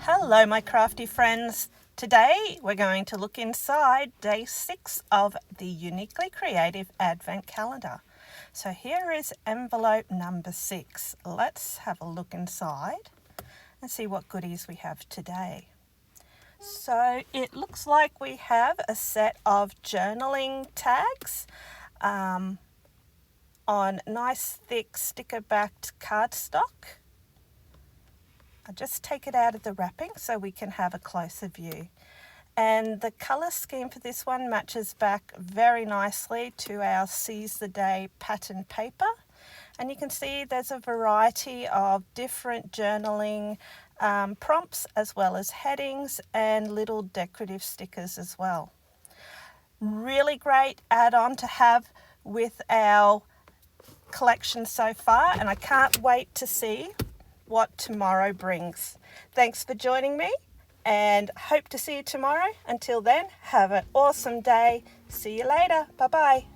Hello my crafty friends. Today we're going to look inside day 6 of the Uniquely Creative Advent Calendar. So here is envelope number 6. Let's have a look inside and see what goodies we have today. So it looks like we have a set of journaling tags on nice thick sticker backed cardstock. I'll just take it out of the wrapping so we can have a closer view. And the colour scheme for this one matches back very nicely to our Seize the Day pattern paper. And you can see there's a variety of different journaling prompts as well as headings and little decorative stickers as well. Really great add-on to have with our collection so far, and I can't wait to see what tomorrow brings. Thanks for joining me and hope to see you tomorrow. Until then, have an awesome day. See you later. Bye-bye.